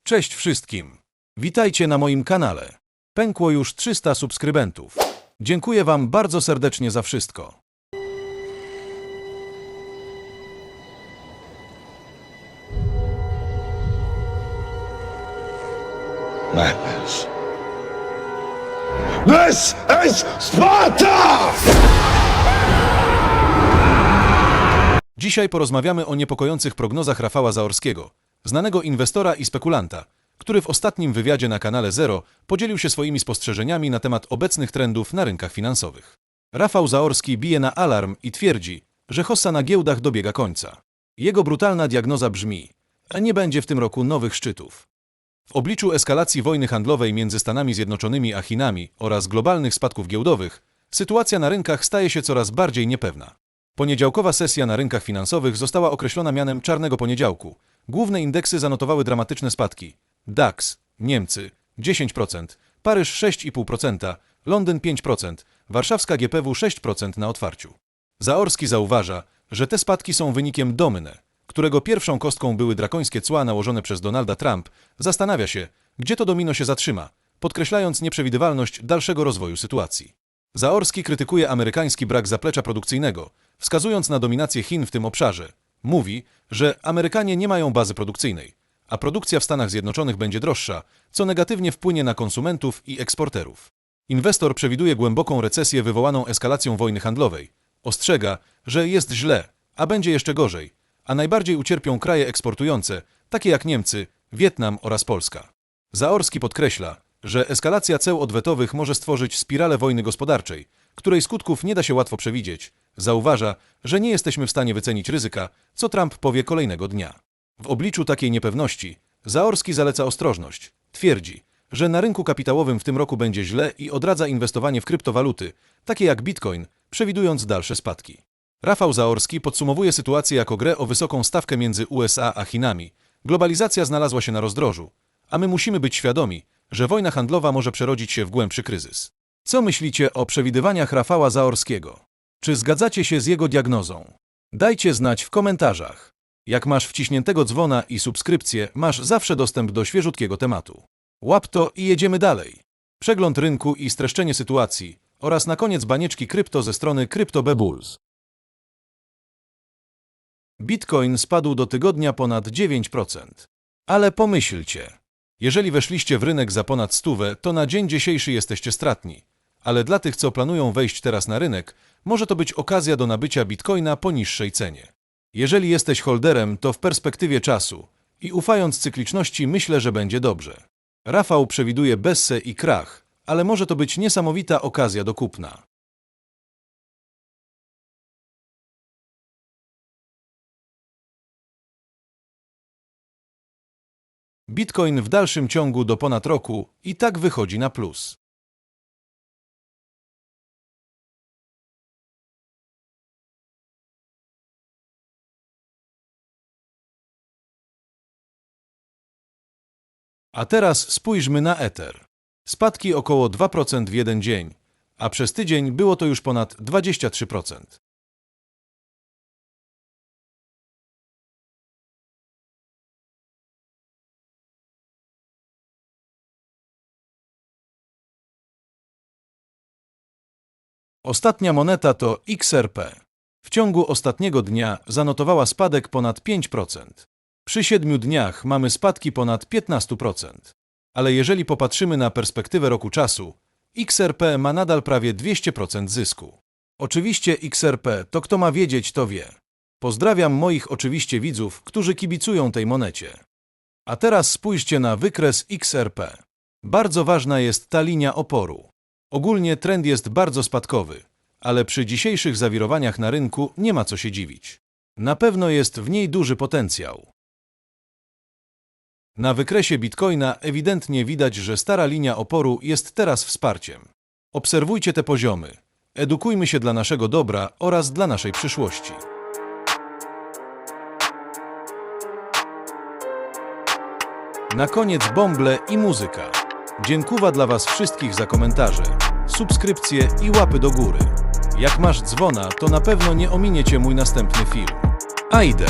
Cześć wszystkim! Witajcie na moim kanale. Pękło już 300 subskrybentów. Dziękuję Wam bardzo serdecznie za wszystko. Madness. This is Sparta! Dzisiaj porozmawiamy o niepokojących prognozach Rafała Zaorskiego, znanego inwestora i spekulanta, który w ostatnim wywiadzie na kanale Zero podzielił się swoimi spostrzeżeniami na temat obecnych trendów na rynkach finansowych. Rafał Zaorski bije na alarm i twierdzi, że hossa na giełdach dobiega końca. Jego brutalna diagnoza brzmi: nie będzie w tym roku nowych szczytów. W obliczu eskalacji wojny handlowej między Stanami Zjednoczonymi a Chinami oraz globalnych spadków giełdowych, sytuacja na rynkach staje się coraz bardziej niepewna. Poniedziałkowa sesja na rynkach finansowych została określona mianem czarnego poniedziałku. Główne indeksy zanotowały dramatyczne spadki. DAX, Niemcy 10%, Paryż 6,5%, Londyn 5%, warszawska GPW 6% na otwarciu. Zaorski zauważa, że te spadki są wynikiem domine, którego pierwszą kostką były drakońskie cła nałożone przez Donalda Trump. Zastanawia się, gdzie to domino się zatrzyma, podkreślając nieprzewidywalność dalszego rozwoju sytuacji. Zaorski krytykuje amerykański brak zaplecza produkcyjnego, wskazując na dominację Chin w tym obszarze. Mówi, że Amerykanie nie mają bazy produkcyjnej, a produkcja w Stanach Zjednoczonych będzie droższa, co negatywnie wpłynie na konsumentów i eksporterów. Inwestor przewiduje głęboką recesję wywołaną eskalacją wojny handlowej. Ostrzega, że jest źle, a będzie jeszcze gorzej, a najbardziej ucierpią kraje eksportujące, takie jak Niemcy, Wietnam oraz Polska. Zaorski podkreśla, że eskalacja ceł odwetowych może stworzyć spiralę wojny gospodarczej, której skutków nie da się łatwo przewidzieć. Zauważa, że nie jesteśmy w stanie wycenić ryzyka, co Trump powie kolejnego dnia. W obliczu takiej niepewności Zaorski zaleca ostrożność. Twierdzi, że na rynku kapitałowym w tym roku będzie źle i odradza inwestowanie w kryptowaluty, takie jak Bitcoin, przewidując dalsze spadki. Rafał Zaorski podsumowuje sytuację jako grę o wysoką stawkę między USA a Chinami. Globalizacja znalazła się na rozdrożu, a my musimy być świadomi, że wojna handlowa może przerodzić się w głębszy kryzys. Co myślicie o przewidywaniach Rafała Zaorskiego? Czy zgadzacie się z jego diagnozą? Dajcie znać w komentarzach. Jak masz wciśniętego dzwona i subskrypcję, masz zawsze dostęp do świeżutkiego tematu. Łap to i jedziemy dalej. Przegląd rynku i streszczenie sytuacji oraz na koniec banieczki krypto ze strony CryptoBulls. Bitcoin spadł do tygodnia ponad 9%. Ale pomyślcie, jeżeli weszliście w rynek za ponad 100, to na dzień dzisiejszy jesteście stratni. Ale dla tych, co planują wejść teraz na rynek, może to być okazja do nabycia Bitcoina po niższej cenie. Jeżeli jesteś holderem, to w perspektywie czasu i ufając cykliczności, myślę, że będzie dobrze. Rafał przewiduje bessę i krach, ale może to być niesamowita okazja do kupna. Bitcoin w dalszym ciągu do ponad roku i tak wychodzi na plus. A teraz spójrzmy na Ether. Spadki około 2% w jeden dzień, a przez tydzień było to już ponad 23%. Ostatnia moneta to XRP. W ciągu ostatniego dnia zanotowała spadek ponad 5%. Przy 7 dniach mamy spadki ponad 15%. Ale jeżeli popatrzymy na perspektywę roku czasu, XRP ma nadal prawie 200% zysku. Oczywiście XRP to kto ma wiedzieć, to wie. Pozdrawiam moich oczywiście widzów, którzy kibicują tej monecie. A teraz spójrzcie na wykres XRP. Bardzo ważna jest ta linia oporu. Ogólnie trend jest bardzo spadkowy, ale przy dzisiejszych zawirowaniach na rynku nie ma co się dziwić. Na pewno jest w niej duży potencjał. Na wykresie Bitcoina ewidentnie widać, że stara linia oporu jest teraz wsparciem. Obserwujcie te poziomy. Edukujmy się dla naszego dobra oraz dla naszej przyszłości. Na koniec bąble i muzyka. Dziękuję dla Was wszystkich za komentarze, subskrypcje i łapy do góry. Jak masz dzwona, to na pewno nie ominiecie mój następny film. A idę!